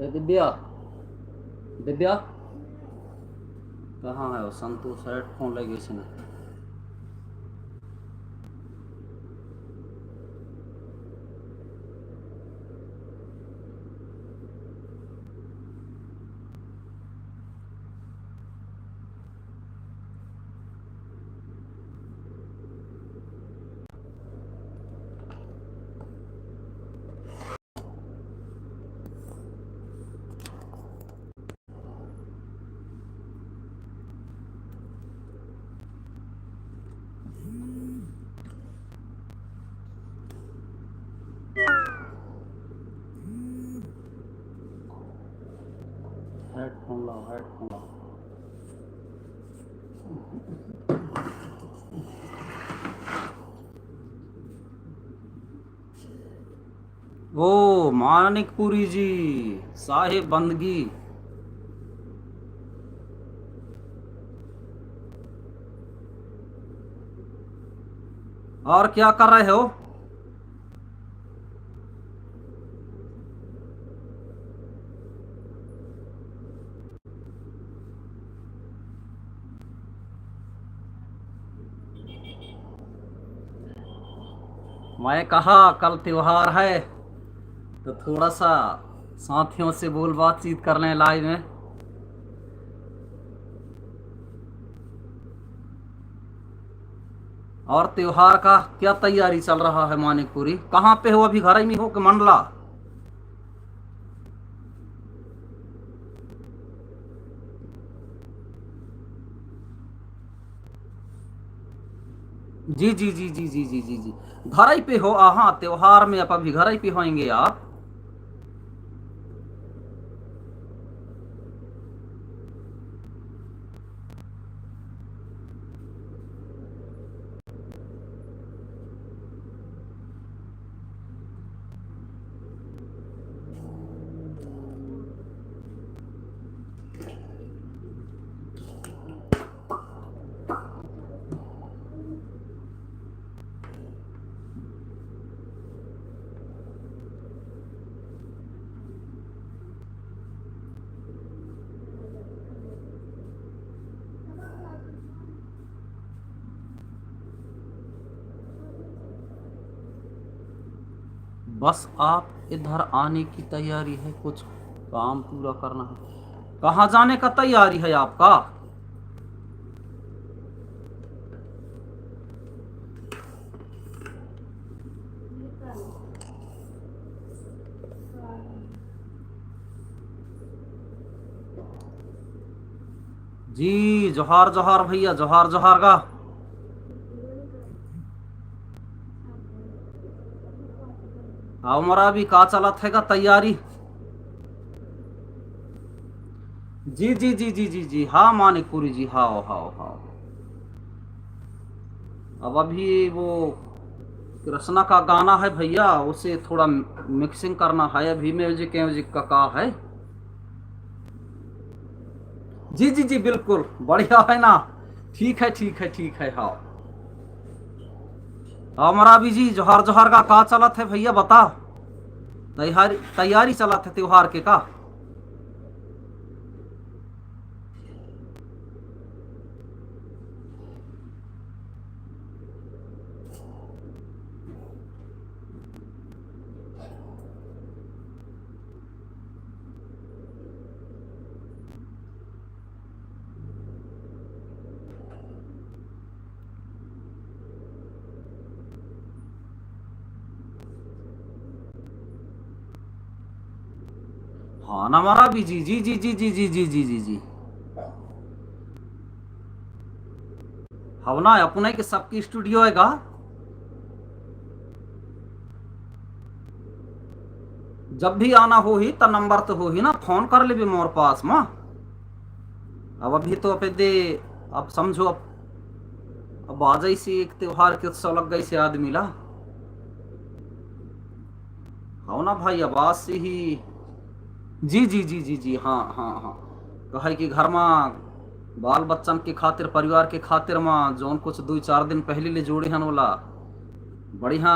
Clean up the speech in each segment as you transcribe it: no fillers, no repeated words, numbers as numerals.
दिव्या। दिव्या कहाँ है वो? संतोष हेडफोन लगे इसने। हेडफोन लाओ, हेडफोन लाओ। ओ मानिकपुरी जी, साहिब बंदगी। और क्या कर रहे हो? मैं कहा कल त्योहार है तो थोड़ा सा साथियों से बोल बातचीत कर लें लाइव में। और त्योहार का क्या तैयारी चल रहा है मानिकपुरी? कहाँ पे हो अभी? घर ही में हो कि मंडला? जी जी जी जी जी जी जी जी। घर ही पे हो? हाँ, त्योहार में आप अभी घर ही पे होंगे आप? बस आप इधर आने की तैयारी है, कुछ काम पूरा करना है। कहाँ जाने का तैयारी है आपका? जी जोहार जोहार भैया, जोहार जोहार का। हमारा भी का चला थे का तैयारी। जी जी जी जी जी जी, हाँ मानिकपुरी जी, हाँ हाँ हाँ। अब अभी वो कृष्णा का गाना है भैया, उसे थोड़ा मिक्सिंग करना है। अभी म्यूजिक म्यूजिक का है। जी जी जी बिल्कुल बढ़िया है ना। ठीक है ठीक है ठीक है, हाँ। हमारा भी जी जोहार जोहार का चला थे भैया, बता। तैयारी तैयारी चला थे त्योहार के का? हाँ ना, हमारा भी जी जी जी जी जी जी जी जी जी जी। हवना अपने के सबकी स्टूडियो है गा। जब भी आना हो ही तो नंबर तो हो ही ना, फोन कर ले भी मोर पास माँ। अब अभी तो पे दे। अब समझो अब आ जाई सी एक त्योहार के उत्सव लग गई से आदमी ला। हो ना भाई, अब आज से ही। जी जी जी जी जी, हाँ हाँ हाँ। कहे कि घर में बाल बच्चन के खातिर, परिवार के खातिर माँ जौन कुछ 2-4 दिन पहले ले जोड़े हन वाला बढ़िया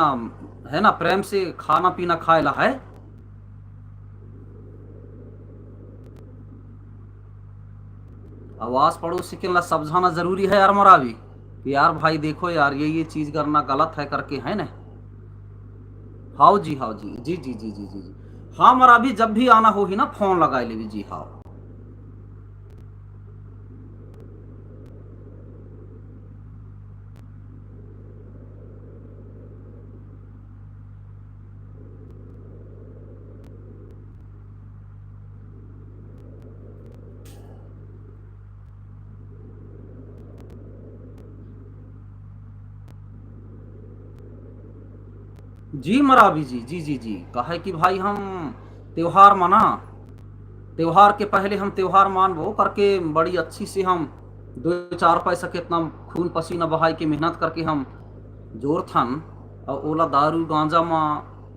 है ना, प्रेम से खाना पीना खाए ला है। आवाज पड़ोसी के ला समझाना जरूरी है यार मरा भी कि यार भाई देखो यार ये चीज करना गलत है करके है ना। हाँ जी, हाँ जी, जी जी जी जी जी जी। हाँ मरा भी जब भी आना होगी ना फोन लगा ले जी। हाँ जी मरा भी जी जी जी जी। कहे कि भाई हम त्योहार मना, त्योहार के पहले हम त्योहार मानबो करके बड़ी अच्छी से हम दो चार पैसा के इतना खून पसीना बहाई के मेहनत करके हम जोर थन और ओला दारू गांजा माँ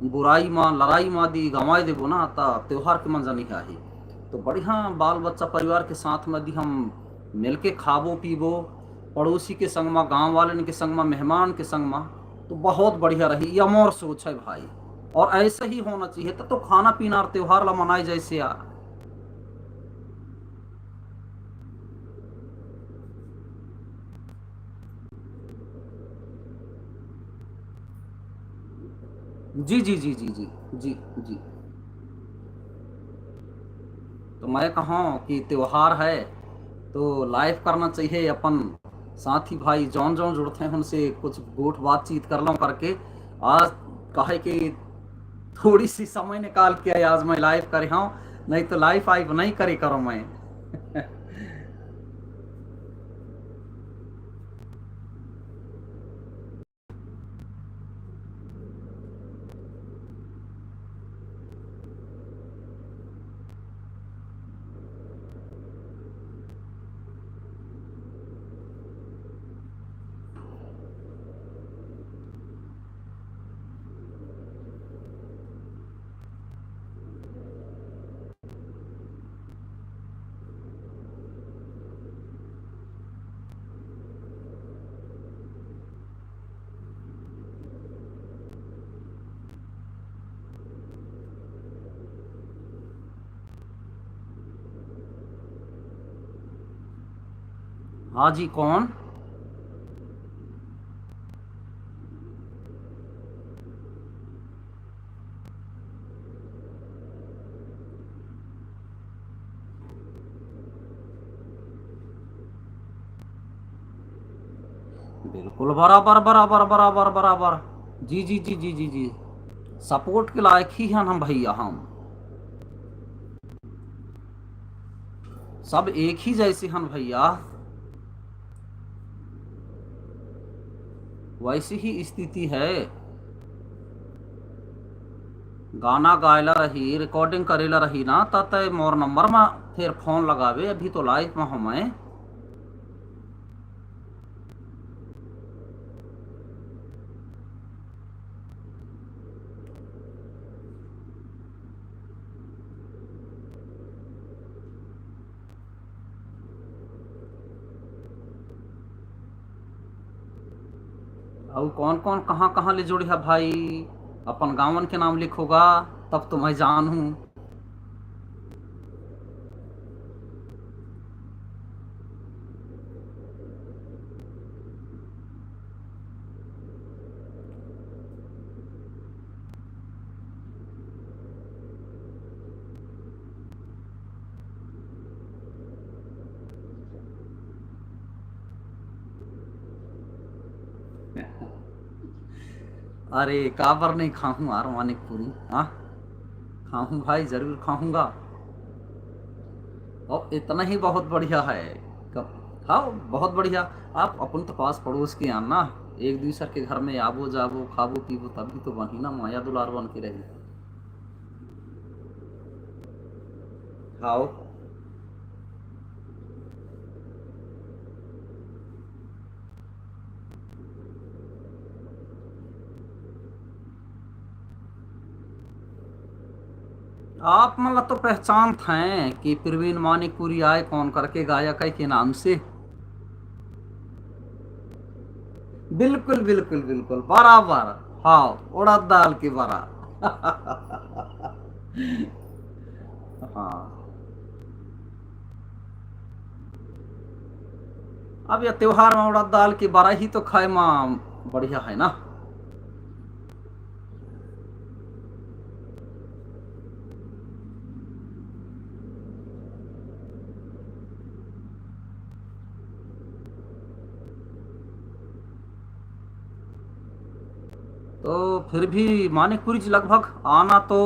बुराई माँ लड़ाई माँ दी गंवाई देबो ना ता त्योहार के मंजा नहीं आही। तो बढ़िया बाल बच्चा परिवार के साथ में दी हम मिल के खाबो पीबो, पड़ोसी के संग में गाँव वाले के संग में मेहमान के संग में, तो बहुत बढ़िया रही। ये मोर सोच है भाई, और ऐसे ही होना चाहिए। तो खाना पीना और त्योहार ला मनाए जैसे यार। जी जी जी जी जी जी जी। तो मैं कहूँ कि त्योहार है तो लाइव करना चाहिए अपन साथी भाई जौन जौन जुड़ते हैं उनसे कुछ गोठ बातचीत कर लो करके। आज कहे कि थोड़ी सी समय निकाल के आज मैं लाइव करे हूँ, नहीं तो लाइव आइव नहीं करे करो मैं। हाँ जी कौन। बिल्कुल बराबर बराबर बराबर बराबर। जी जी जी जी जी जी। सपोर्ट के लायक ही हैं हम भैया हम। सब एक ही जैसे हैं भैया। वैसी ही स्थिति है। गाना गायला रही रिकॉर्डिंग करेला रही ना तत मोर नंबर में फिर फोन लगावे। अभी तो लाइव में हमें। और कौन कौन कहाँ कहाँ ले जोड़ी है भाई। अपन गाँवन के नाम लिखोगा तब तो मैं जानूँ। अरे काबर नहीं खाऊं यार मानिक पूरी। हाँ खाऊं भाई जरूर खाऊंगा। और इतना ही बहुत बढ़िया है। कब खाओ बहुत बढ़िया। आप अपन तो पास पड़ोस के आना, एक दूसरे के घर में आबो जाबो खाबो पीबो तभी तो वही ना माया दुलार बन के रही। खाओ। आप मतलब तो पहचान थे कि प्रवीण मानिकपुरी आए कौन करके गायक है के नाम से। बिल्कुल बिल्कुल बिल्कुल बराबर। हाँ उड़द दाल की बरा। हाँ अब यह त्योहार में उड़द दाल की बारह ही तो खाए माँ बढ़िया है ना। तो फिर भी मानिकपुरी जी लगभग आना तो।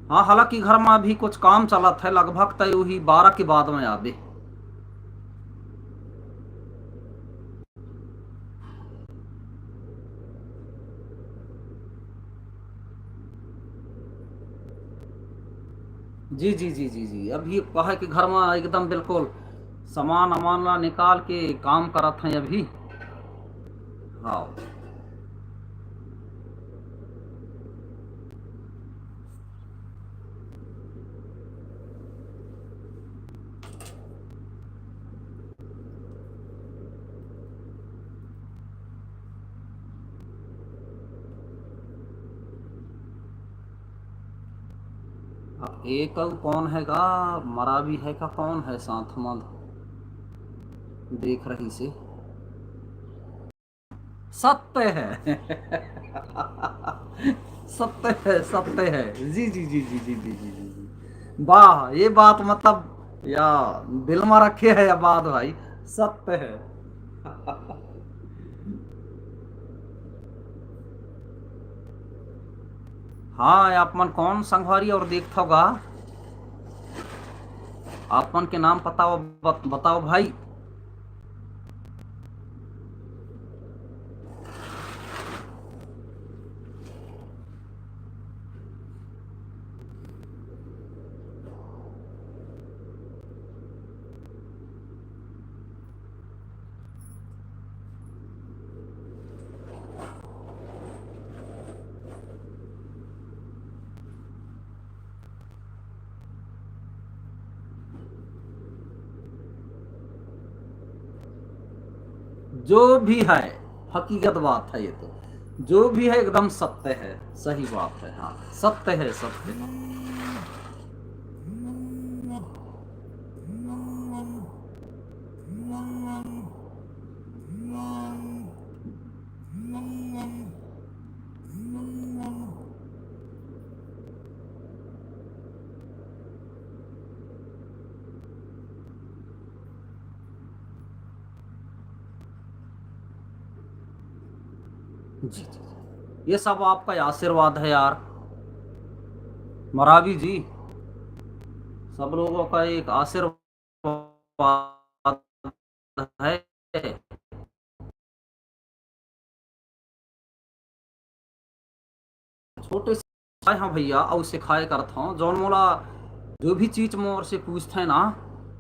हाँ, हालांकि घर में अभी कुछ काम चला था, लगभग तय हुई 12 के बाद में आबे। जी जी जी जी जी, अभी कहा कि घर में एकदम बिल्कुल सामान अमान ला निकाल के काम करत हैं अभी। हाँ। अब एक कौन हैगा, मरा भी है का कौन है साथ में देख रही से। सत्य है। सत्य है, सत्य है। जी जी जी जी जी जी जी जी जी। वाह, ये बात मतलब या दिल में रखे है या बात भाई। सत्य है। हाँ, आप मन कौन संगवारी और देखता होगा। आप मन के नाम बताओ, बताओ भाई। जो भी है, हकीकत बात है ये तो। जो भी है एकदम सत्य है। सही बात है। हाँ, सत्य है, सत्य है। जी जी जी। ये सब आपका आशीर्वाद है यार, मरावी जी। सब लोगों का एक आशीर्वाद है। छोटे से खाए हाँ भैया, और सिखाए करता हूँ जौन मोला जो भी चीज मोर से पूछते हैं ना,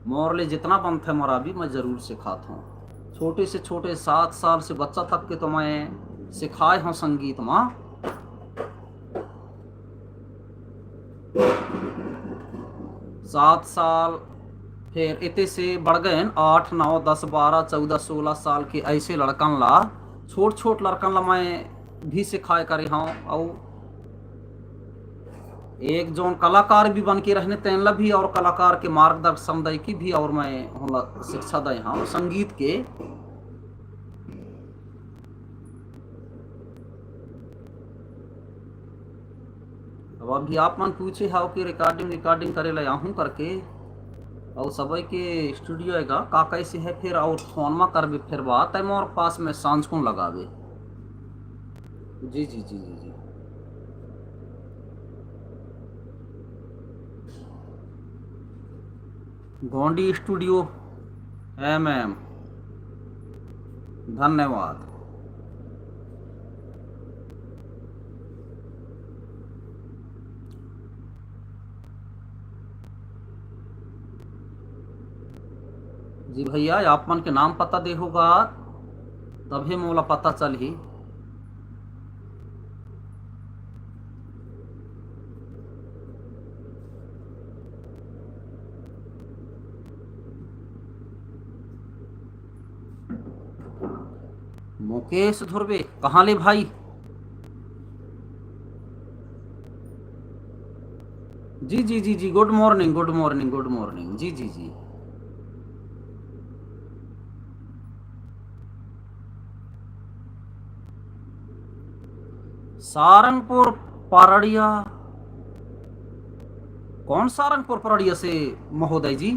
मोर ले जितना बनता है मोरा भी मैं जरूर सिखाता हूँ। छोटे से छोटे 7 साल से बच्चा तक के तो मैं सिखाए हूँ संगीत माँ। 7 साल, फिर इतने से बढ़ गए 8 9 10 12 14 16 साल के ऐसे लड़कन ला, छोट छोट लड़कन ला मैं भी सिखाए करे हूँ। और एक जोन कलाकार भी बन के रहने तेन भी, और कलाकार के मार्गदर्शन दे की भी, और मैं होला शिक्षा दे हाँ संगीत के। अब अभी आप मन पूछे हाउ कि रिकॉर्डिंग रिकॉर्डिंग करे ला हूँ करके, और सब के स्टूडियो है का कैसे है फिर, और फोन में कर भी फिर बात है मोर पास में सांझ को लगावे। जी जी जी जी जी। गोंडी स्टूडियो, एम। धन्यवाद। जी भैया, आप मन के नाम पता दे होगा तभी मोला पता चल ही। मुकेश धुर्वे कहाँ ले भाई। जी जी जी जी, good morning good morning good morning. जी जी जी। सारंगपुर पारड़िया। कौन सारंगपुर पारड़िया से महोदय जी?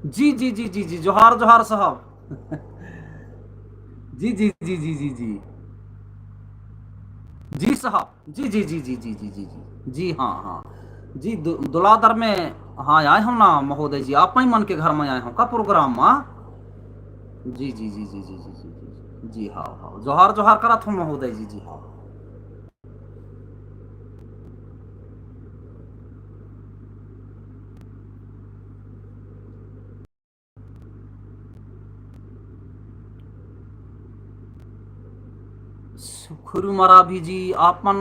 जी जी जी जी जी, जोहार जोहार साहब। जी जी जी जी जी जी जी साहब, जी जी जी जी जी जी जी जी जी, हाँ हाँ जी, दुलादर में। हाँ आए हो ना महोदय जी, आप ही मन के घर में आए हो का प्रोग्राम में? जी जी जी जी जी जी जी जी जी, हाँ हाँ, जोहार जोहार करा था महोदय जी, जी हाँ। सुखरू मराभी जी, आप मन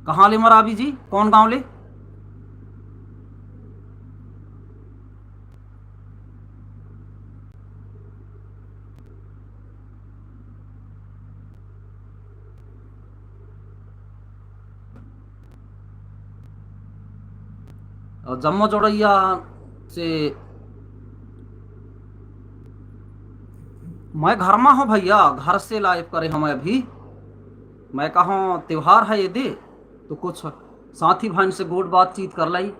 कहाँ ले मराभी जी, कौन गांव ले? और जम्मू जोड़ैया से मैं घर में हूँ भैया, घर से लाइव करे हमें अभी। मैं कहूँ त्योहार है ये दे, तो कुछ साथी भाई से गोट बातचीत कर लाई।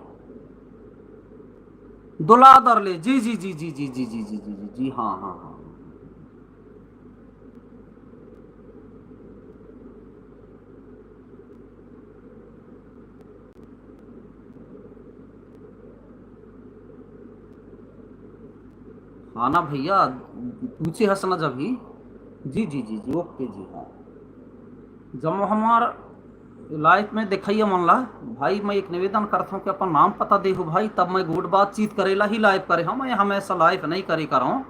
दुलादर ले, जी जी जी जी जी जी जी जी जी जी जी, हाँ हाँ हाँ। हाँ ना भैया, पूछे हंसना जब ही। जी जी जी जी, ओके जी हाँ। जब हमार लाइफ में देखिए मन ला, भाई मैं एक निवेदन करता हूँ कि अपन नाम पता देखो भाई, तब मैं गुड बातचीत करेला ही लाइव करे हम, मैं हमेशा लाइव नहीं करे कर हूँ।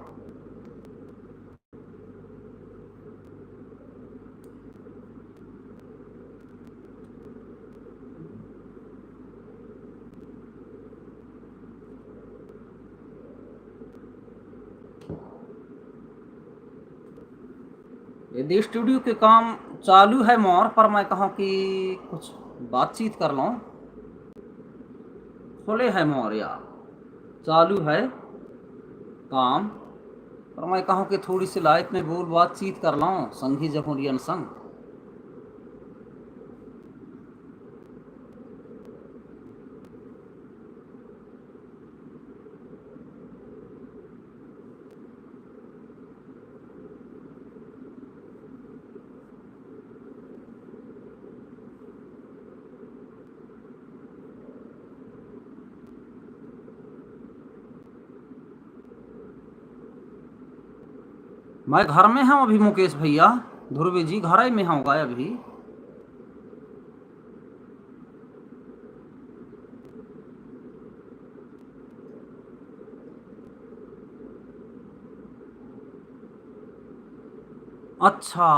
यदि स्टूडियो के काम चालू है मोर, पर मैं कहूँ कि कुछ बातचीत कर लूँ। खुले है मोर यार, चालू है काम, पर मैं कहूँ कि थोड़ी सी लाइफ में बोल बातचीत कर लूँ संगी जखुरियन संग। मैं घर में हूँ अभी मुकेश भैया, ध्रुवी जी घर ही में हूँ गाय अभी। अच्छा,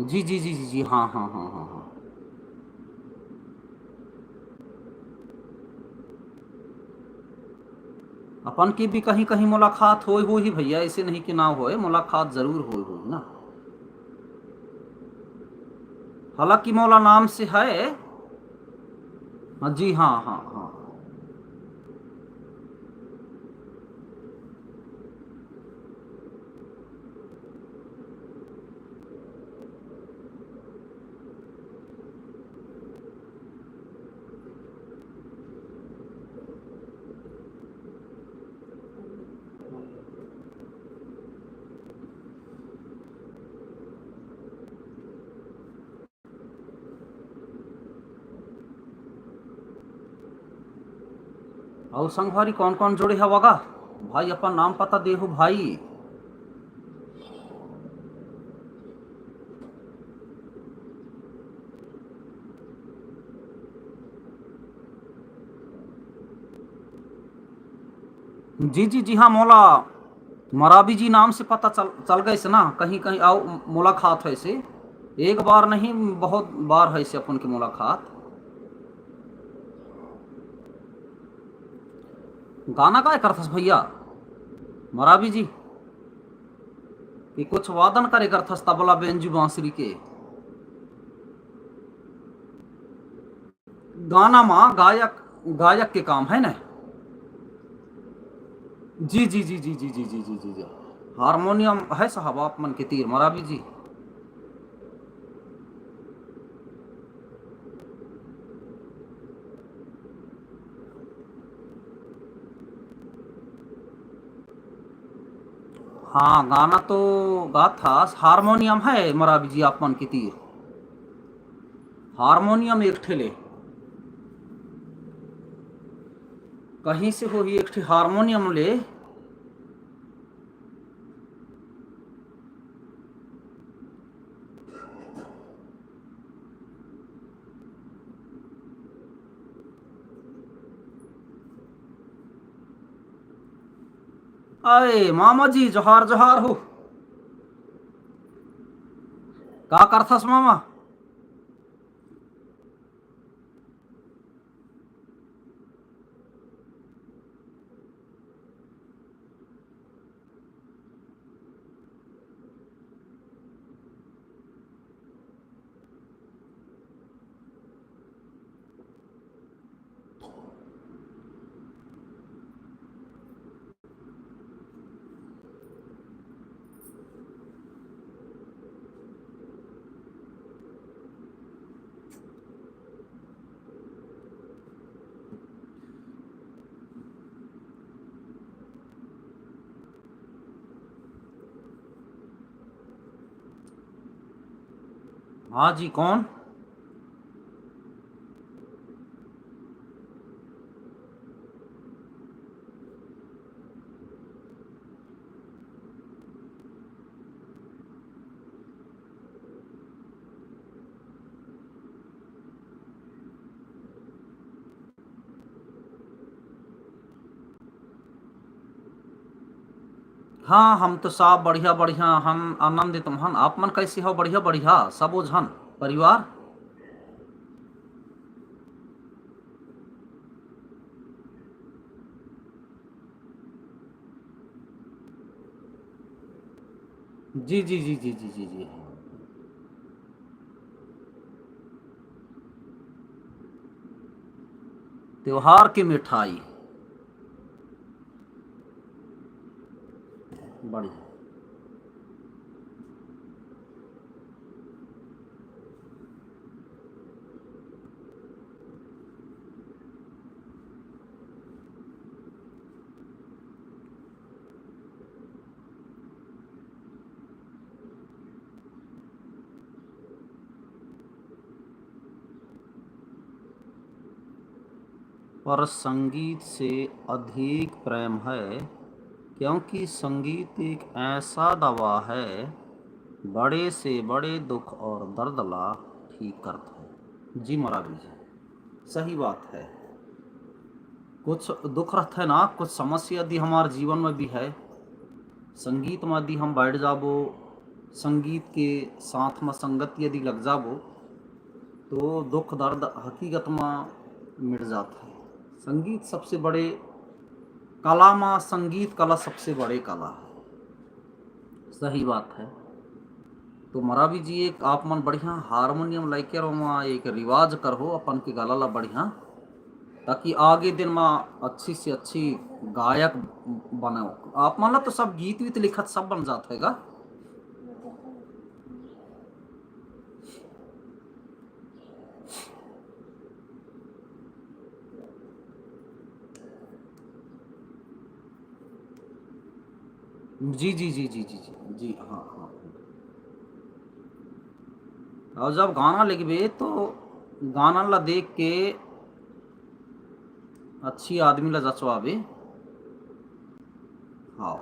जी जी जी जी जी, हाँ हाँ हाँ हाँ हाँ। अपन की भी कहीं कहीं मुलाकात हो ही भैया, ऐसे नहीं कि ना होए, मुलाकात जरूर हो ना। हालांकि मौला नाम से है। हाँ जी, हाँ हाँ हाँ। और संगवारी कौन कौन जोड़े हवागा भाई, अपन नाम पता देहु भाई। जी जी जी हाँ, मौला मराबी जी नाम से पता चल चल गए से ना, कहीं कहीं आओ मुलाकात है से। एक बार नहीं, बहुत बार है से अपन की मुलाकात। गाना काय करथस भैया मराबी जी? कि कुछ वादन करे करथस तबला बेंजू बांसुरी के? गाना माँ गायक, गायक के काम है ना। जी जी जी जी जी जी जी जी जी जी। हारमोनियम है साहब आप मन के तीर मरावी जी। हाँ गाना तो गा था। हारमोनियम है मरावी जी आप मन के तीर। हारमोनियम एक ठेले कहीं से हो ही एक ठे हारमोनियम ले। अरे मामा जी जोहार जोहार हो। का करथस मामा। हाँ जी कौन। हाँ हम तो साहब बढ़िया बढ़िया हम आनंदित हन। आप मन कैसे हो। बढ़िया बढ़िया सब ओझन परिवार। जी जी जी जी जी जी जी। त्योहार की मिठाई। बढ़िया। पर संगीत से अधिक प्रेम है क्योंकि संगीत एक ऐसा दवा है बड़े से बड़े दुख और दर्द ला ठीक करता है। जी महाराज जी सही बात है। कुछ दुख रहता है ना कुछ समस्या यदि हमारे जीवन में भी है संगीत में यदि हम बैठ जाबो संगीत के साथ में संगत यदि लग जाबो तो दुख दर्द हकीकत में मिट जाता है। संगीत सबसे बड़े कला में संगीत कला सबसे बड़े कला है। सही बात है। तो मरा भी जी एक आप मन बढ़िया हारमोनियम लेके रहो एक रिवाज करो अपन के गला ला बढ़िया ताकि आगे दिन में अच्छी से अच्छी गायक बनो। आप मन ला तो सब गीत वीत लिखत सब बन जाता है। जी जी जी जी जी जी जी हाँ हाँ। और जब गाना लिखबे तो गाना ला देख के अच्छी आदमी ला जचवाबे। हाँ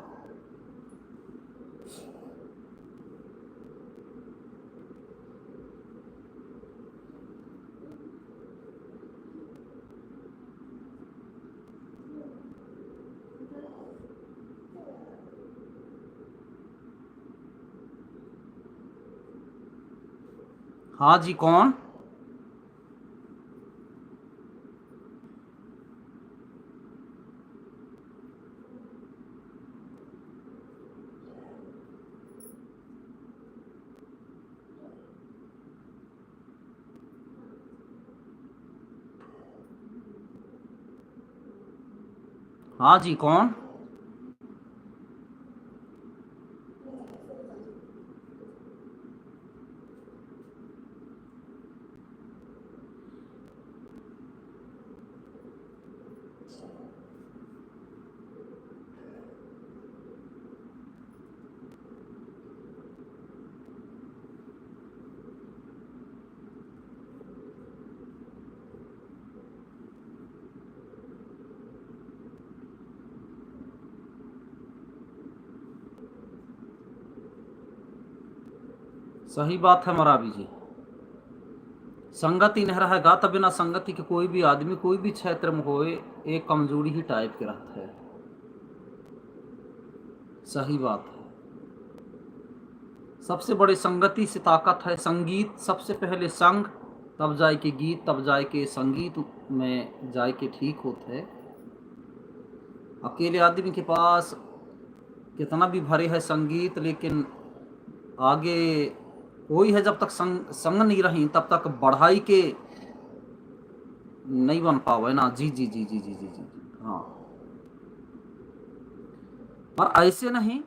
हाँ जी कौन। हाँ जी कौन। सही बात है मराबी जी। संगति नहीं रह गा, बिना संगति के कोई भी आदमी कोई भी क्षेत्र में होए एक कमजोरी ही टाइप के रहता है। सही बात है। सबसे बड़ी संगति से ताकत है। संगीत सबसे पहले संग, तब जाए के गीत, तब जाए के संगीत में जाए के ठीक होते है। अकेले आदमी के पास कितना भी भरे है संगीत, लेकिन आगे वही है, जब तक संग नहीं रही तब तक बढ़ाई के नहीं बन पावे ना। जी जी जी जी जी जी जी। हाँ, पर ऐसे नहीं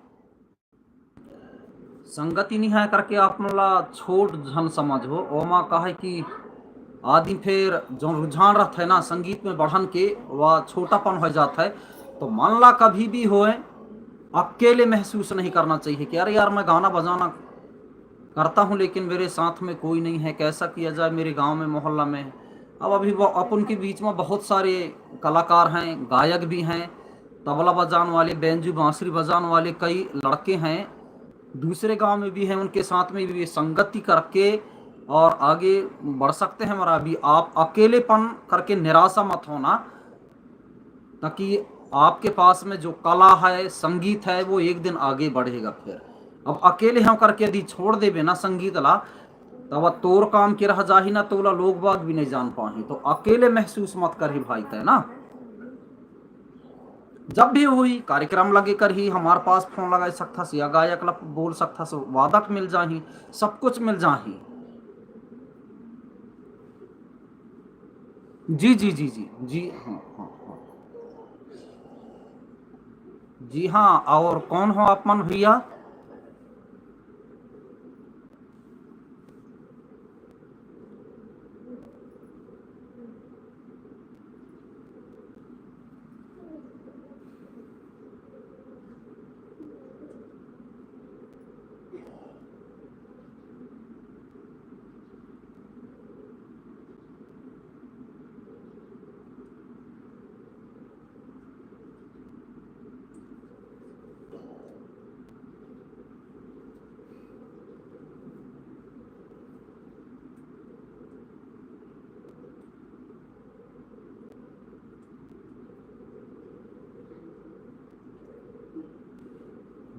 संगति नहीं है करके आप मला छोट झन समझो। ओमा कहे कि आदमी फिर जो रुझान रहता है ना संगीत में बढ़न के, वह छोटापन हो जाता है। तो मान ला कभी भी होए अकेले महसूस नहीं करना चाहिए कि अरे यार मैं गाना बजाना करता हूँ लेकिन मेरे साथ में कोई नहीं है, कैसा किया जाए, मेरे गांव में मोहल्ला में। अब अभी वो अपन के बीच में बहुत सारे कलाकार हैं, गायक भी हैं, तबला बजाने वाले, बेंजू बांसुरी बजाने वाले कई लड़के हैं, दूसरे गांव में भी हैं, उनके साथ में भी संगति करके और आगे बढ़ सकते हैं। मरा भी आप अकेलेपन करके निराशा मत होना, ताकि आपके पास में जो कला है, संगीत है, वो एक दिन आगे बढ़ेगा। फिर अब अकेले हम करके यदि छोड़ देवे ना संगीत ला, तब तोर काम के रह जाही ना, तोला लोग बाग भी नहीं जान पाही। तो अकेले महसूस मत करही भाई, तय ना जब भी हुई कार्यक्रम लगे कर ही हमारे पास फोन लगा सकता से, या गायक ला बोल सकता से, वादक मिल जाही, सब कुछ मिल जाही। जी जी जी जी जी। हाँ हाँ हाँ। जी हाँ, और कौन हो आप मन भैया?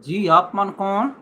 जी आप मन कौन?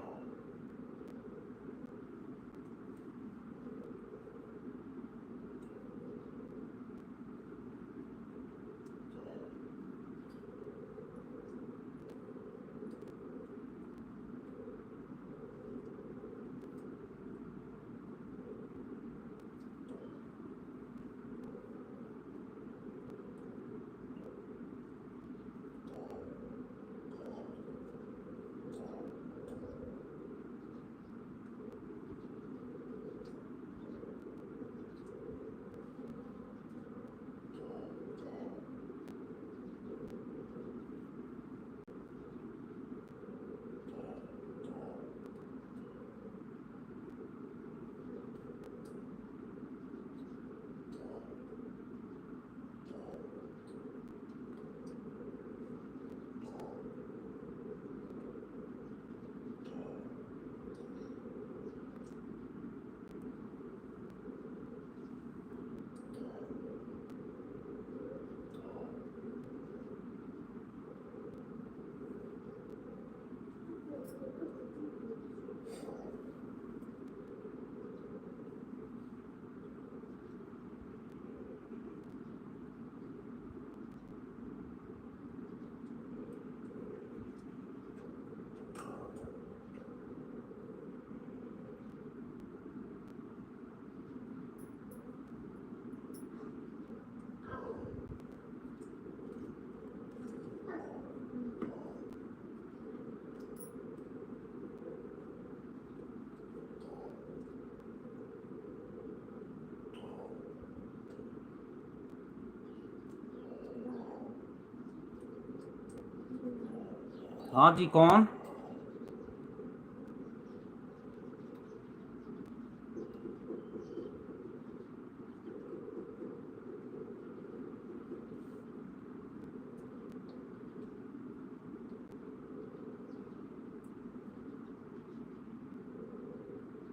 हाँ जी, कौन?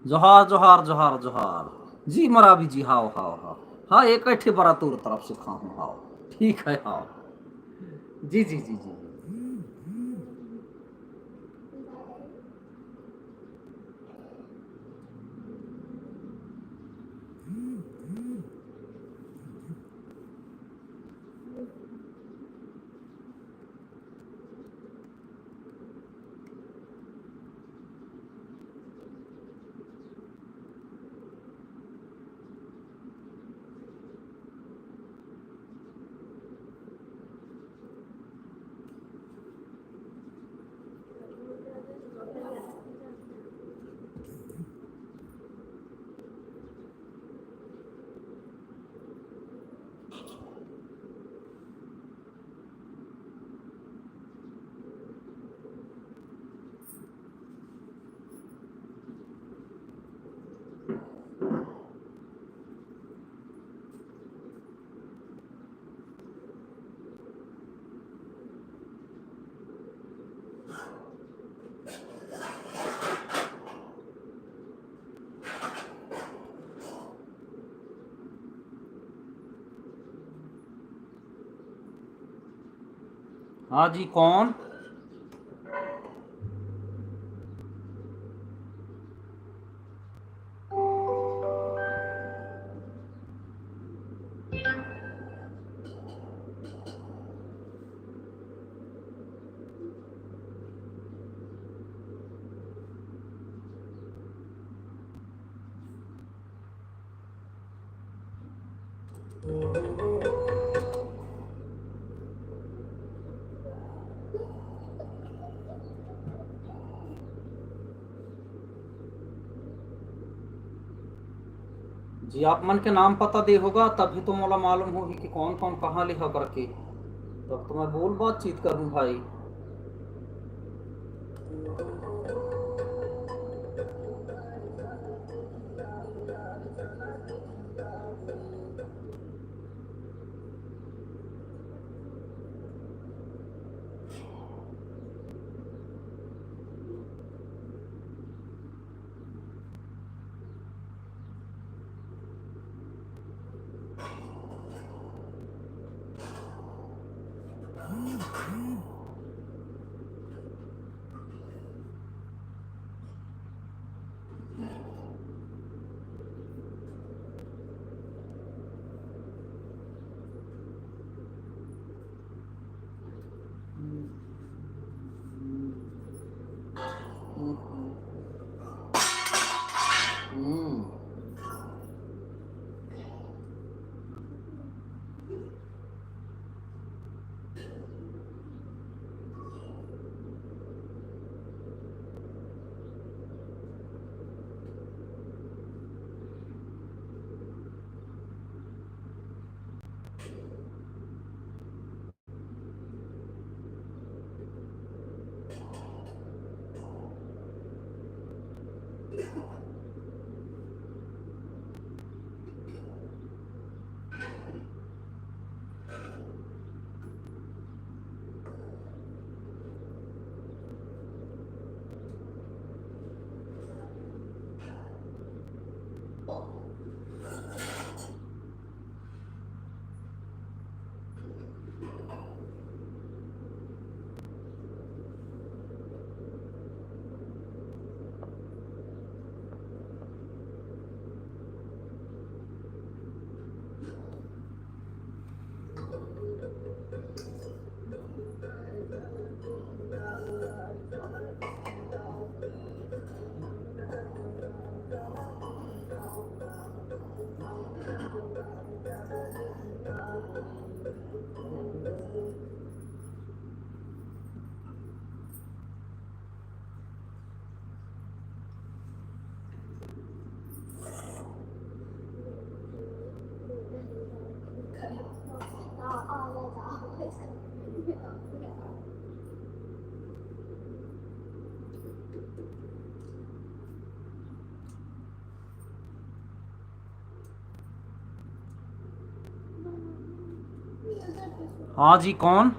जोहार जोहार जोहार जोहार। जी मराबी जी, हाओ हाओ हाओ। हाँ, एक ठे बड़ा तोर तरफ से खाऊं, हाओ। ठीक है, हाओ। जी जी जी जी। हाँ जी, कौन? जी, आप मन के नाम पता दे होगा, तभी तो मोला मालूम होगी कि कौन कौन कहाँ लिखा करके। तब तो मैं बोल बातचीत करूँ भाई। हम्म। हाँ जी, कौन?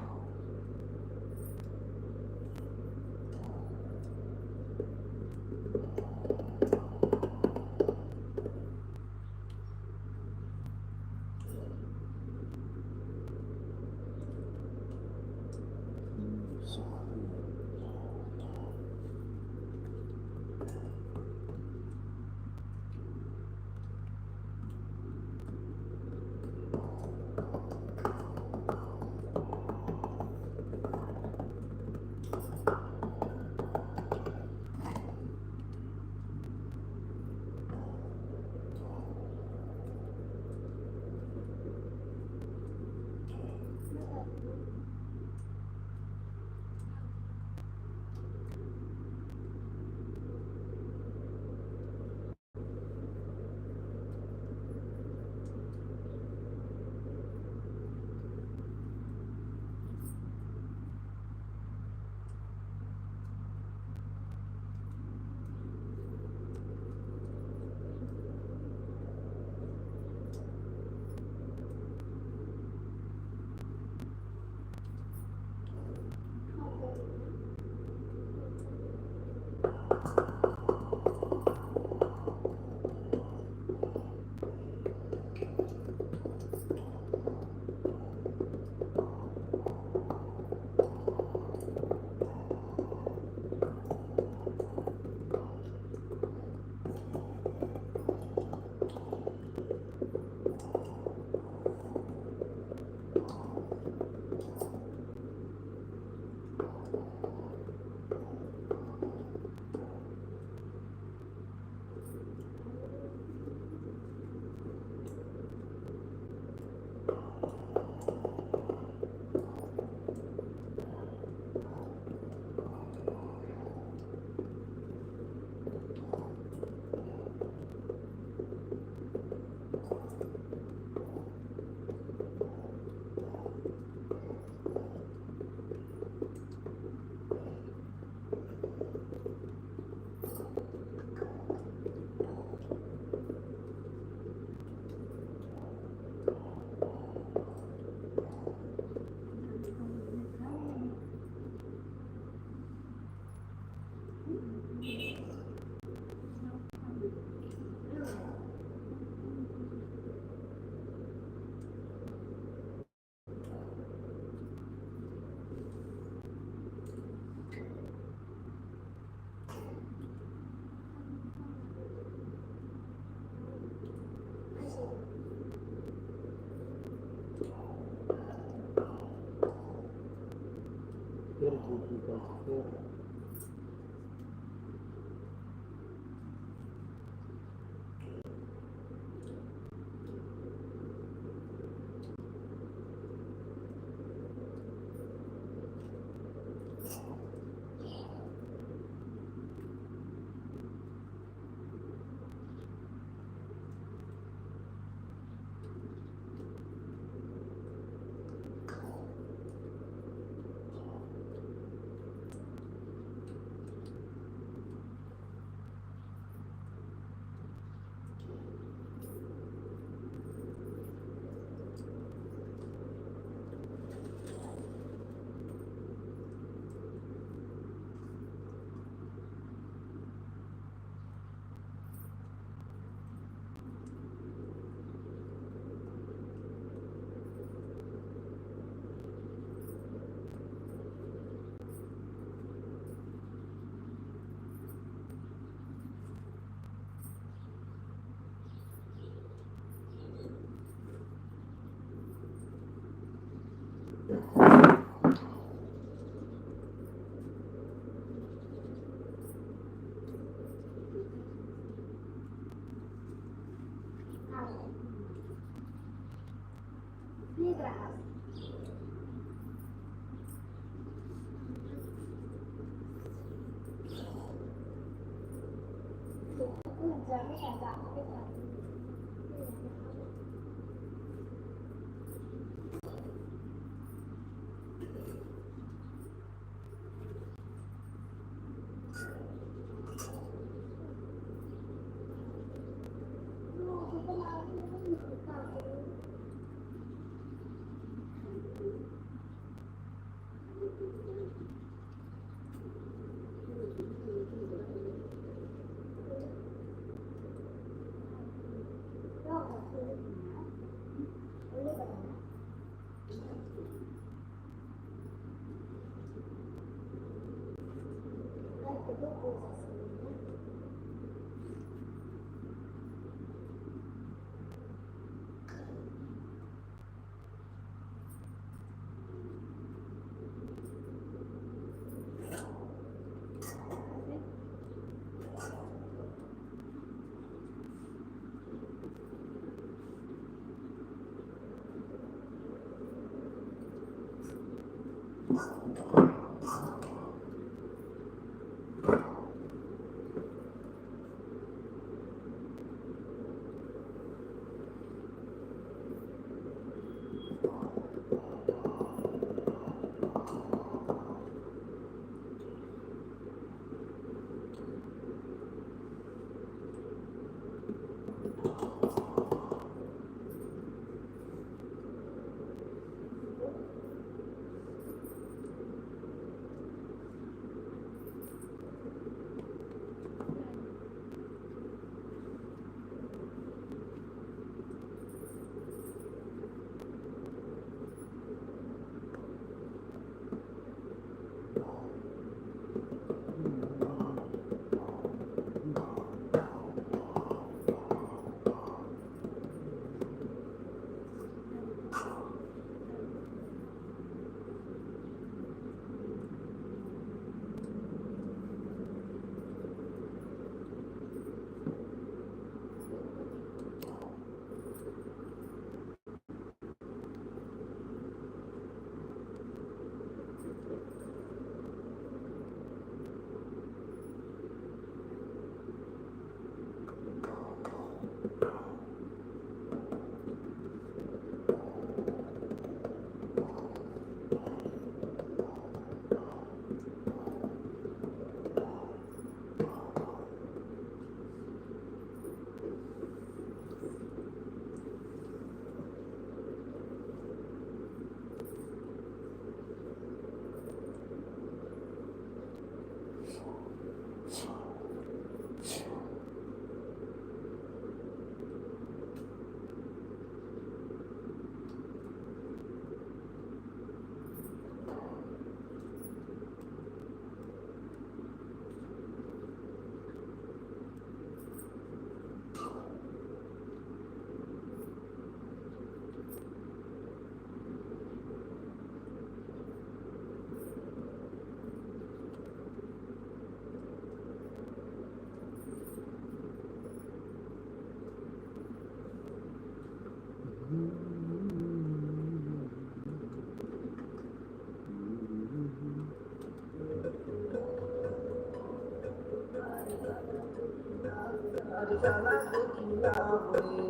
अरे चला देखिया रे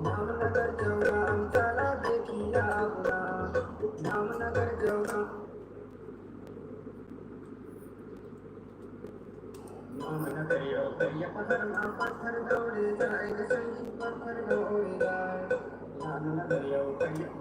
जामनगर जौना चला देखिया बुरा जामनगर जौना जामनगर यो करिया पत्थर ना पत्थर दौड़े जाए संगी पत्थर दौड़े जाए जामनगर यो करिया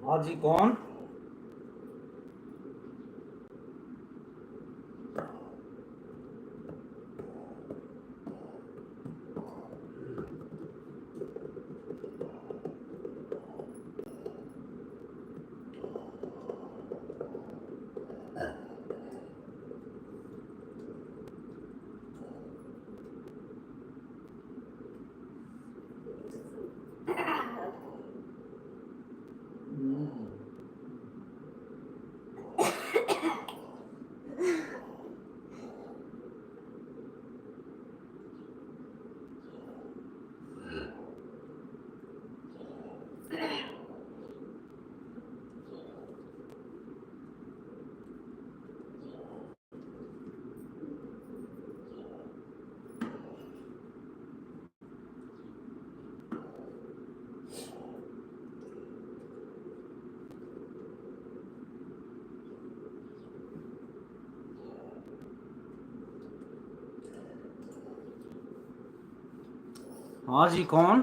हाँ जी कौन हाँ जी, कौन?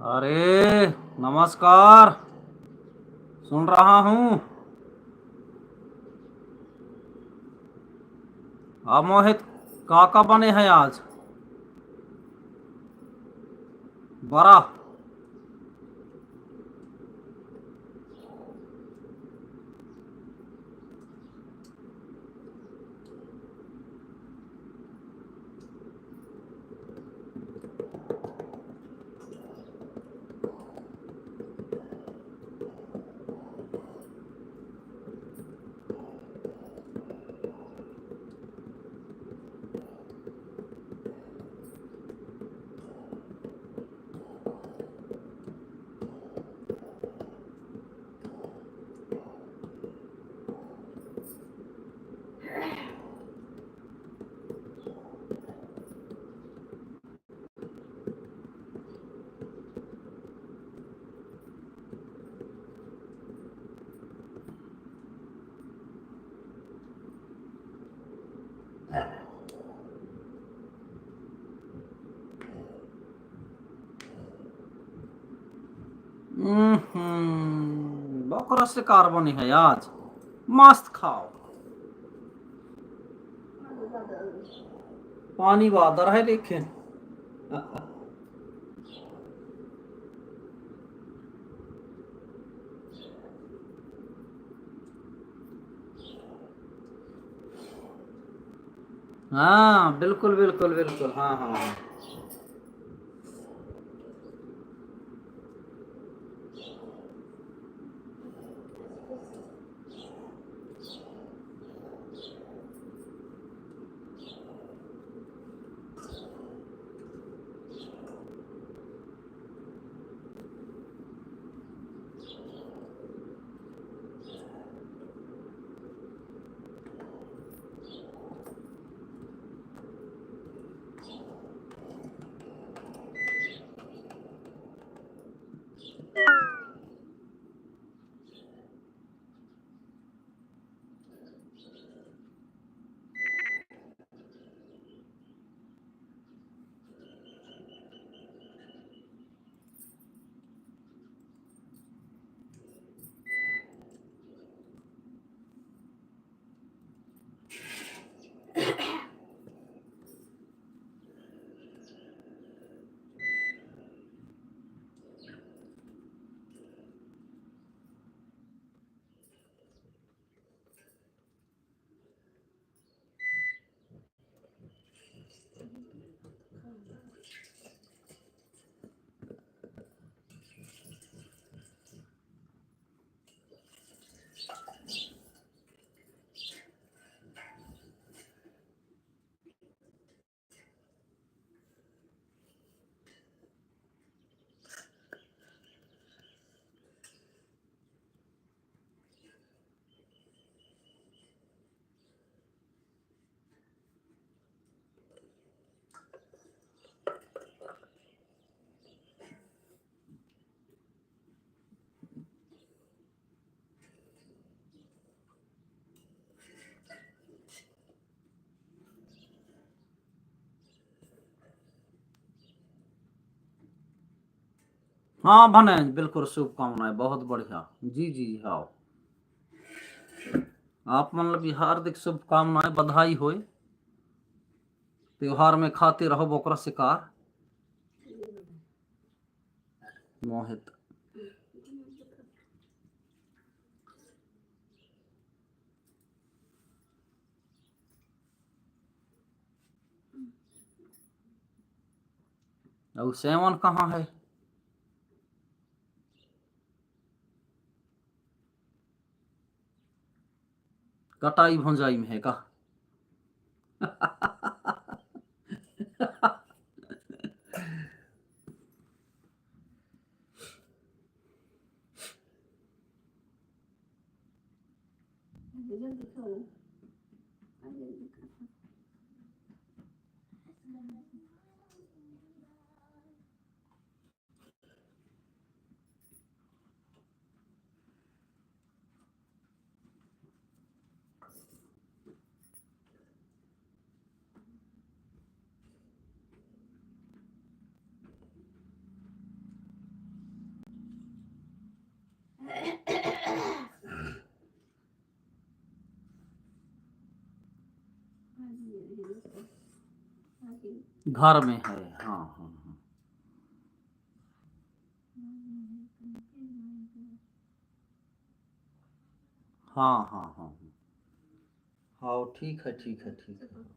अरे नमस्कार। सुन रहा हूँ। आप मोहित काका बने हैं आज। बड़ा। बकरा शिकार बनी है आज। मस्त खाओ। पानी बहादुर है लेकिन। हाँ बिल्कुल बिल्कुल बिल्कुल, हाँ हाँ हाँ। हाँ भने बिल्कुल शुभकामनाएं, बहुत बढ़िया। जी जी हाँ। आप मतलब भी हार्दिक शुभकामनाएं, बधाई होए। त्योहार में खाते रहो बकरा शिकार। मोहित। और सेवन कहाँ है? कटाई भुंजाई में है का? घर में है। हाँ हाँ हाँ हाँ हाँ हाँ हाँ, ठीक है ठीक है ठीक है।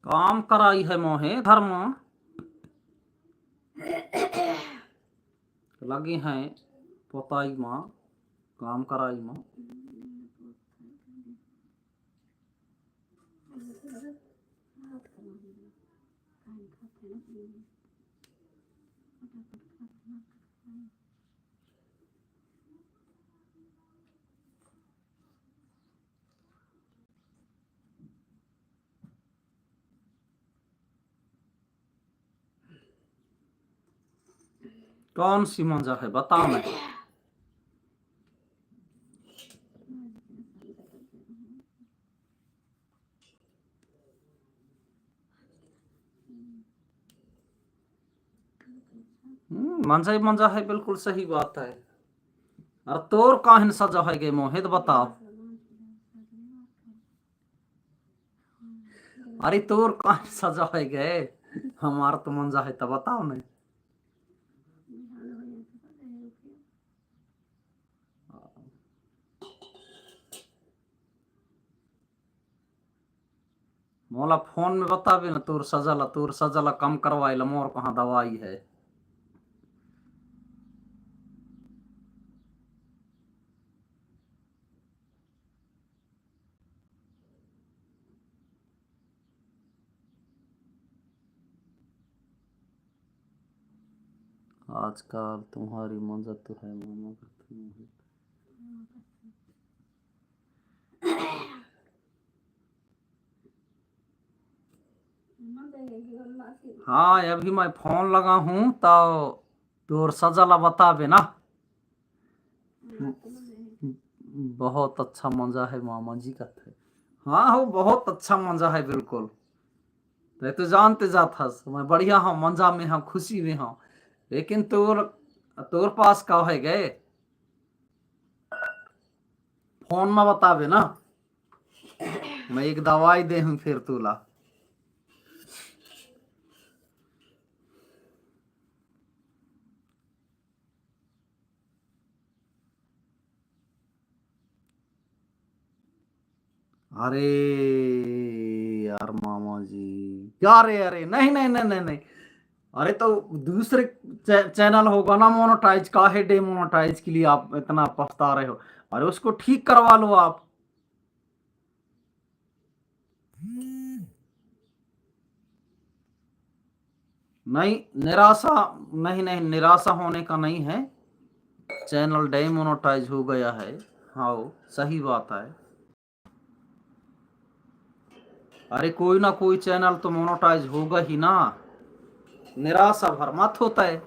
काम कराई है मोहे धर्म लगी हैं पोताई माँ काम कराई माँ। कौन सी मजा है बताओ ना। मंजा ही मंजा है, बिल्कुल सही बात है। और तोर काहन सजा है गे मोहित बताओ। अरे तोर काहन सजा है गे, हमार तो मंजा है तब बताओ ना। मोला फोन में बताबे ना तोर सजला कम करवाई ला मोर कहाँ दवाई है। आजकल तुम्हारी मंजा तो है मामा करती मोहित। हाँ अभी मैं फोन लगा हूँ तो तोर सजला बताबे ना। बहुत अच्छा मंजा है मामा जी का थे। हाँ हो बहुत अच्छा मंजा है बिल्कुल। तो जानते जात हस मैं बढ़िया हूँ मंजा में हूँ खुशी में हूँ। लेकिन तोर तोर पास का है गए फोन में बताबे ना। मैं एक दवाई दे हूँ फिर तुला। अरे यार मामा जी क्या रे, अरे नहीं नहीं नहीं नहीं नहीं। अरे तो दूसरे चैनल होगा ना मोनोटाइज, काहे डेमोनेटाइज के लिए आप इतना पछता रहे हो। अरे उसको ठीक करवा लो आप। नहीं निराशा, नहीं नहीं निराशा होने का नहीं है। चैनल डेमोनेटाइज हो गया है। हाँ सही बात है। अरे कोई ना कोई चैनल तो मोनेटाइज होगा ही ना। निराशा भर मत होता है।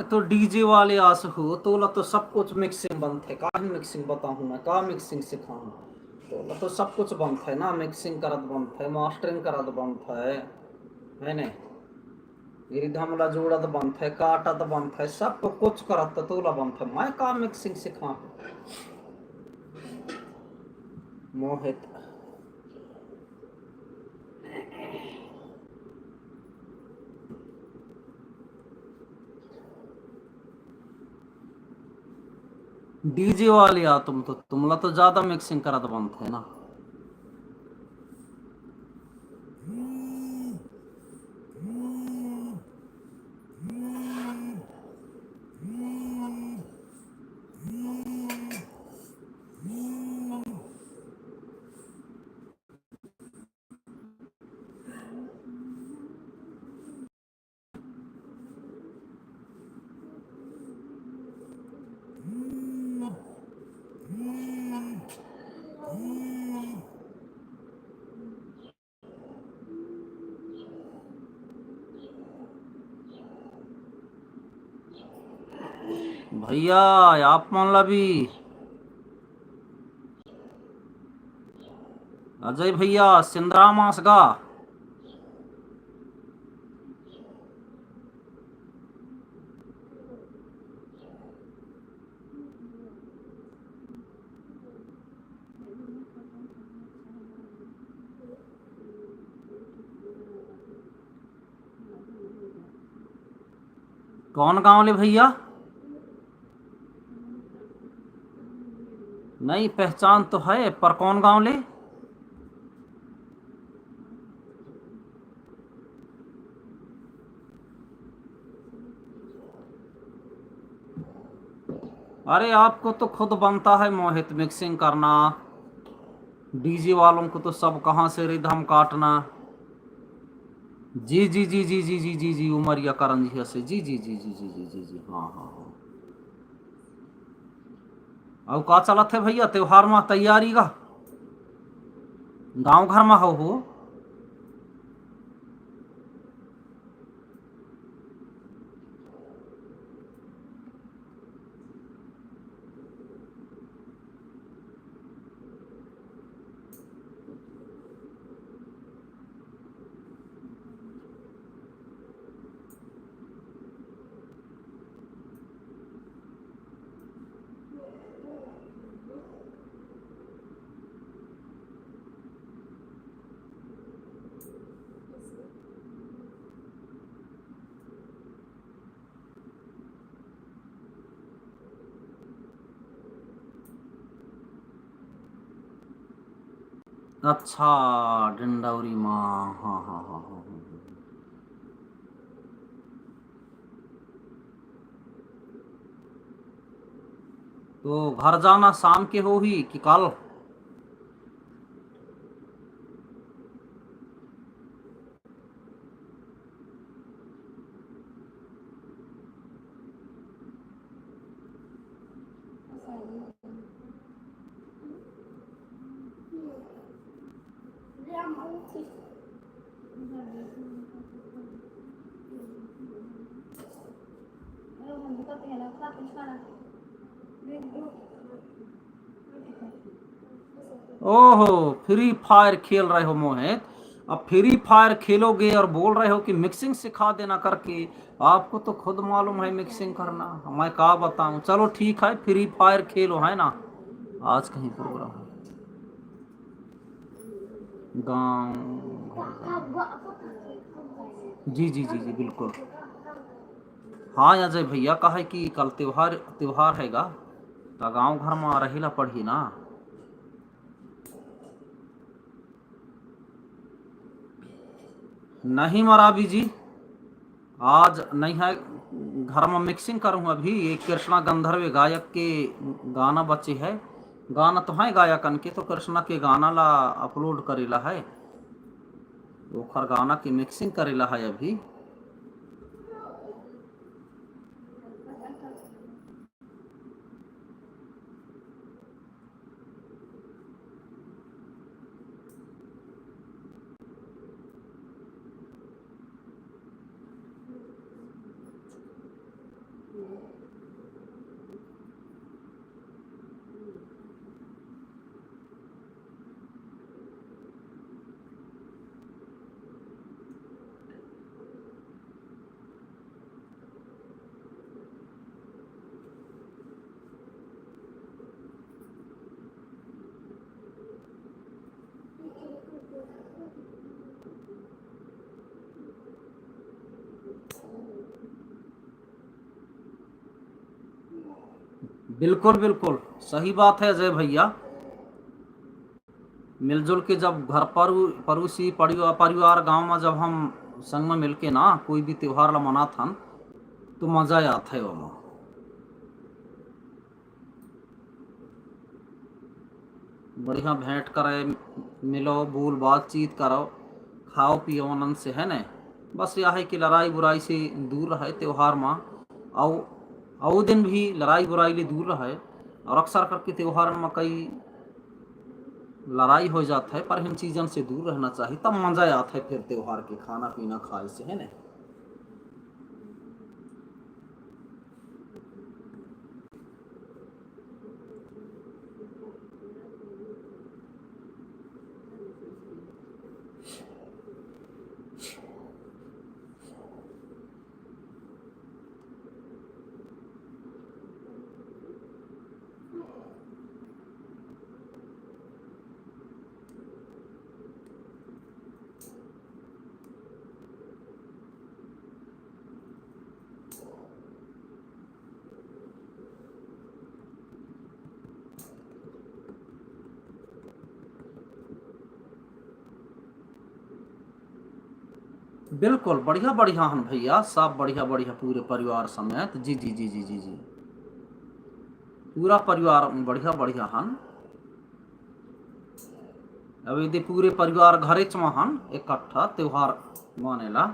तो डीजे वाले आस हो तोला तो सब कुछ मिक्सिंग बंद है। का मिक्सिंग बताऊं मैं, का मिक्सिंग सिखाऊं? तोला तो सब कुछ बंद है ना, मिक्सिंग करत बंद है, मास्टरिंग करत बंद है ने, रिधमला जोड़त बंद है, काटत बंद है, सब कुछ करत तोला बंद है। मैं का मिक्सिंग सिखाऊं मोहित? डीजे वाले आ तुमला तो ज्यादा मिक्सिंग करत बंद है ना। भैया आप मान ला भी अजय भैया सिंद्रा मासगा कौन गांव ले भैया? नहीं पहचान तो है पर कौन गांव ले? अरे आपको तो खुद बनता है मोहित मिक्सिंग करना, डीजे वालों को तो सब कहाँ से रिदम काटना। जी जी जी जी जी जी जी जी उमरिया करंजिया से जी जी जी जी जी जी जी जी हाँ हाँ हाँ। अब का चलत है भैया त्योहार में तैयारी का? गांव घर में हो? अच्छा डिंडौरी माँ, हाँ हाँ हाँ हाँ हाँ। तो घर जाना शाम के हो ही कि कल? ओहो, फ्री फायर खेल रहे हो मोहित। अब फ्री फायर खेलोगे और बोल रहे हो कि मिक्सिंग सिखा देना करके। आपको तो खुद मालूम है मिक्सिंग करना, मैं क्या बताऊं। चलो ठीक है, फ्री फायर खेलो, है ना। आज कहीं प्रोग्राम है गाँव। जी जी जी जी बिल्कुल। हाँ अजय भैया, कहा है कि कल त्योहार त्योहार हैगा, तो गाँव घर में रहेला पड़ी ना। नहीं मराबी जी, आज नहीं है। घर में मिक्सिंग करूँ अभी। एक कृष्णा गंधर्व गायक के गाना बचे है। गाना तो है गायकन के, तो कृष्णा के गाना ला अपलोड करेला है। ओखर गाना की मिक्सिंग करेला है अभी। बिल्कुल बिल्कुल सही बात है अजय भैया। मिलजुल के जब घर पर पड़ोसी परिवार परिवार गांव में जब हम संग में मिलके ना कोई भी त्योहार ला मनाथन, तो मजा आता है वो। बढ़िया भेंट करे, मिलो, बोल बातचीत करो, खाओ पियो आनंद से, है न। बस यह है कि लड़ाई बुराई से दूर रहे त्योहार में। आओ आओ दिन भी लड़ाई बुराई ले दूर रहे। और अक्सर करके त्योहार में कई लड़ाई हो जाता है, पर इन चीज़ों से दूर रहना चाहिए, तब मजा आता है फिर त्योहार के खाना पीना खाए से, है ना। बिल्कुल बढ़िया बढ़िया हन भैया, सब बढ़िया बढ़िया पूरे परिवार समेत। जी जी जी जी जी जी, पूरा परिवार बढ़िया बढ़िया हन। अब यदि पूरे परिवार घरे च में हन इकट्ठा त्योहार मानेला।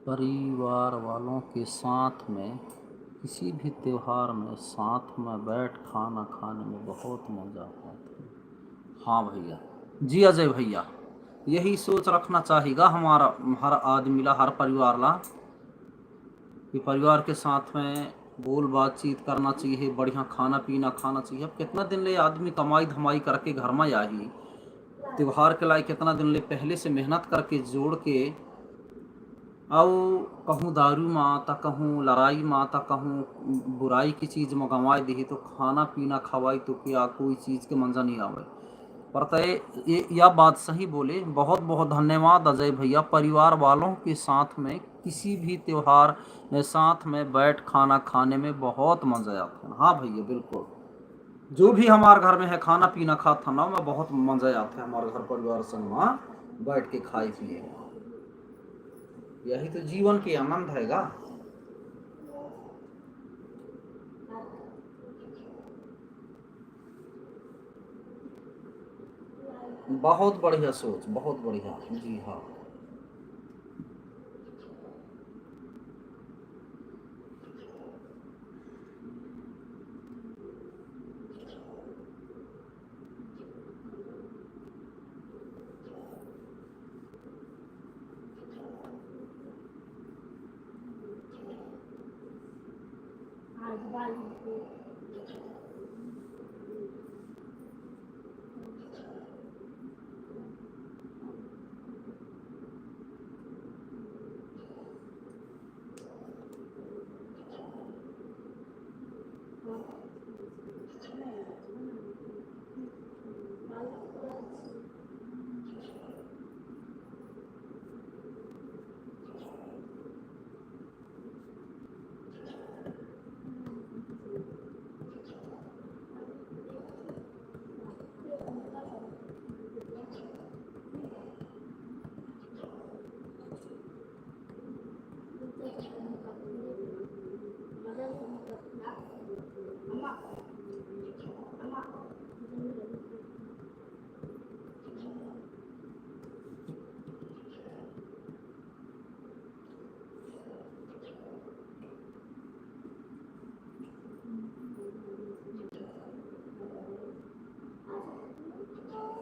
परिवार वालों के साथ में किसी भी त्योहार में साथ में बैठ खाना खाने में बहुत मज़ा आता है। हाँ भैया, जी अजय भैया, यही सोच रखना चाहिएगा हमारा हर आदमी ला, हर परिवार ला, कि परिवार के साथ में बोल बातचीत करना चाहिए, बढ़िया खाना पीना खाना चाहिए। अब कितना दिन ले आदमी कमाई धमाई करके घर में आई, त्योहार के लायक कितना दिन ले पहले से मेहनत करके जोड़ के, और कहूँ दारू माँ तो कहूँ लड़ाई माँ तो कहूँ बुराई की चीज़ में गंवाई दी, तो खाना पीना खवाई तो क्या कोई चीज़ के मंजा नहीं आवे। पर तय ये यह बात सही बोले, बहुत बहुत धन्यवाद अजय भैया। परिवार वालों के साथ में किसी भी त्योहार में साथ में बैठ खाना खाने में बहुत मजा आता है। हाँ भैया बिल्कुल, जो भी हमारे घर में है खाना पीना खाता ना, मैं बहुत मजा आता है हमारे घर परिवार संग वहाँ बैठ के खाए पिए। यही तो जीवन के आनंद हैगा। बहुत बढ़िया सोच, बहुत बढ़िया, जी हाँ।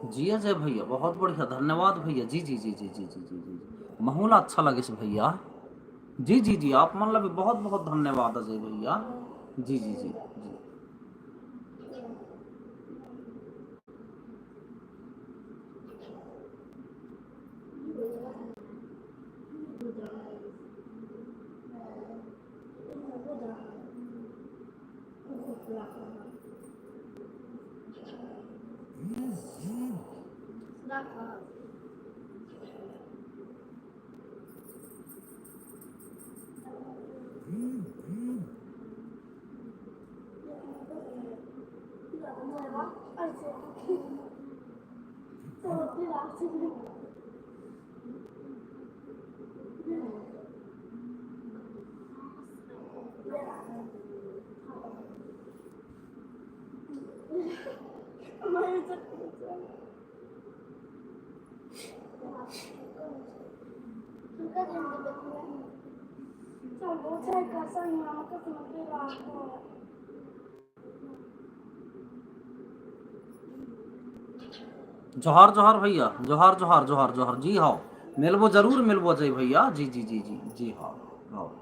जी अजय भैया, बहुत बढ़िया, धन्यवाद भैया। जी जी जी जी जी जी जी जी, माहौल अच्छा लगे से भैया। जी जी जी, आप मतलब बहुत बहुत धन्यवाद अजय भैया। जी जी जी जी। जोहार जोहार भैया, जोहार जोहार जोहार जोहार, जी हाँ। मिलबो जरूर मिलबो अजय भैया, जी जी जी जी जी हाँ। हाँ।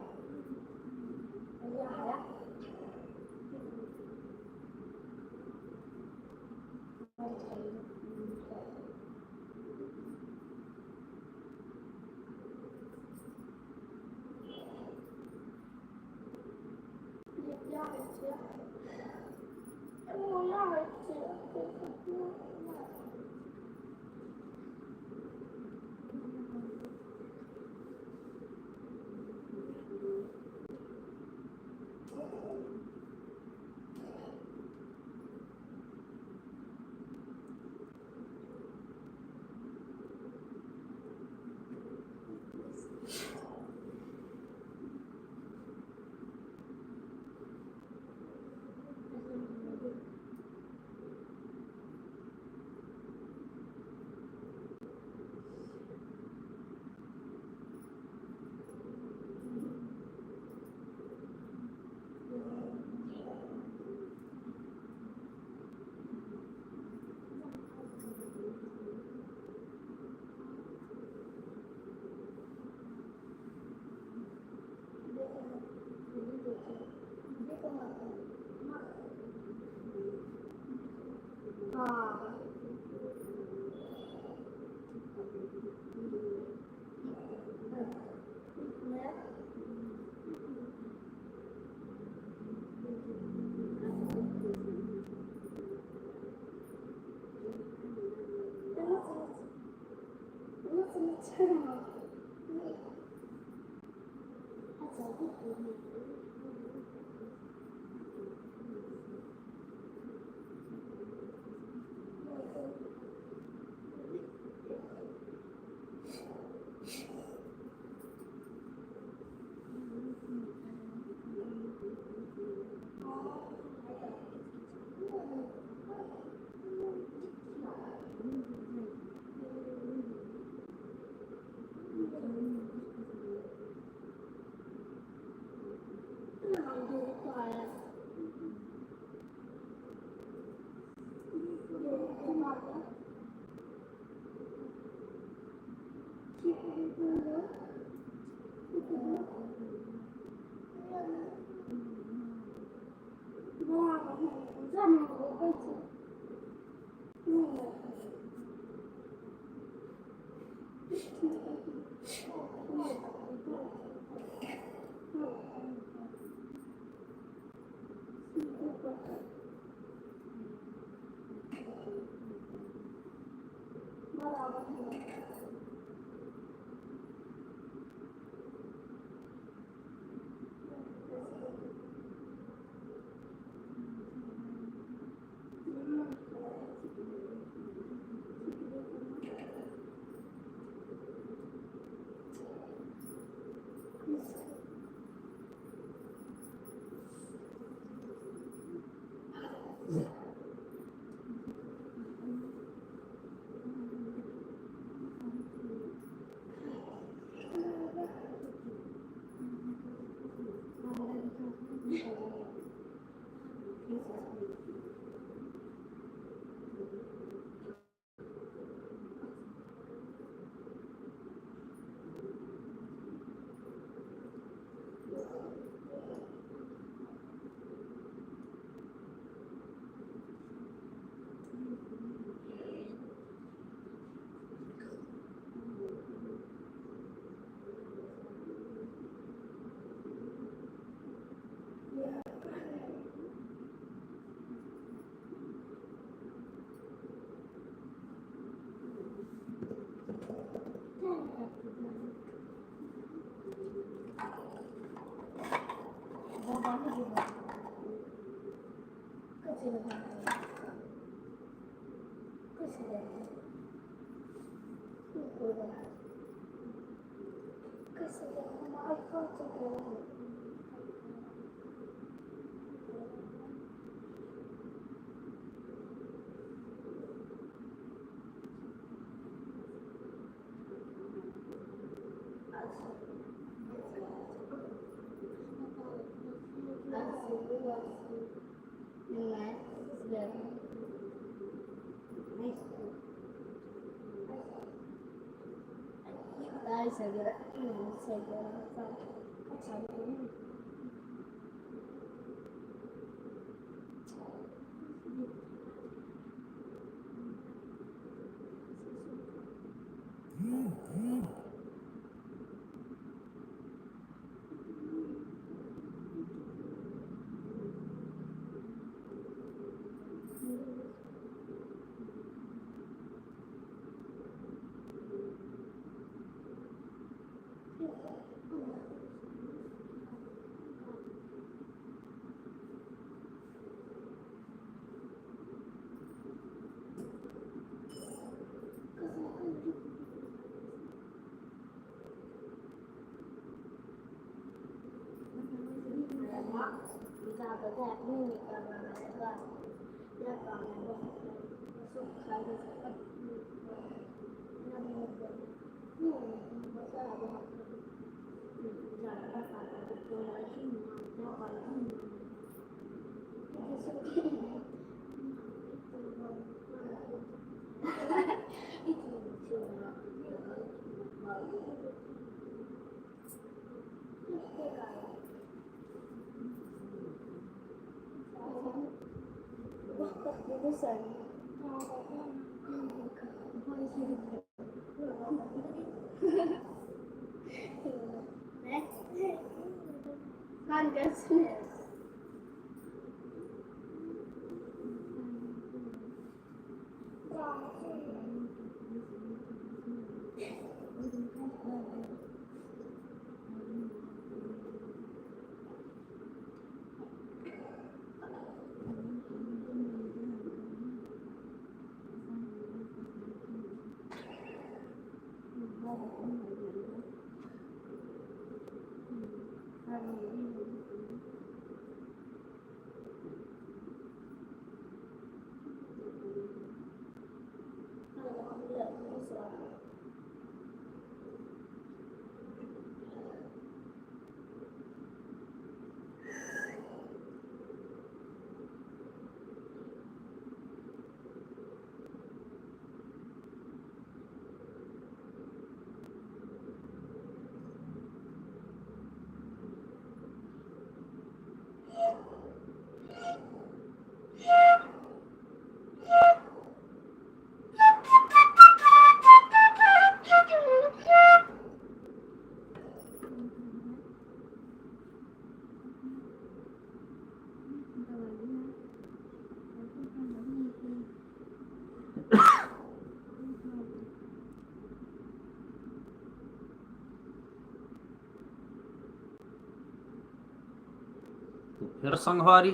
तो फिर संगवारी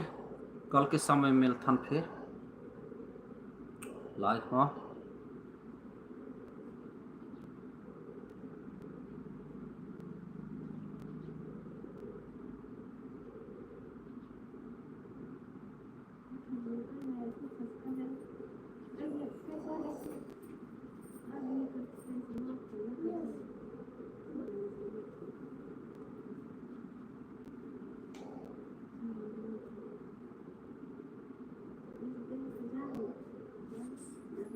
कल के समय मिलथन फिर लाइफ में।